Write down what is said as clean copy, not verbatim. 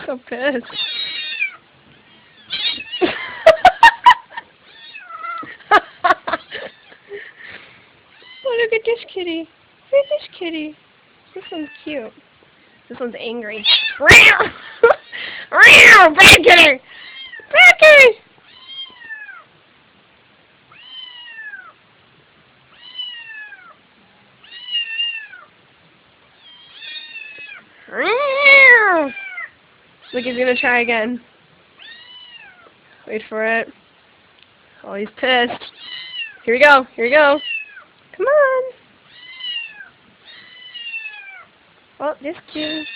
So pissed. Oh, look at this kitty. Look at this kitty. This one's cute. This one's angry. Bad kitty! Bad kitty! Look, he's gonna try again. Wait for it. Oh, he's pissed. Here we go. Here we go. Come on. Oh, this cute.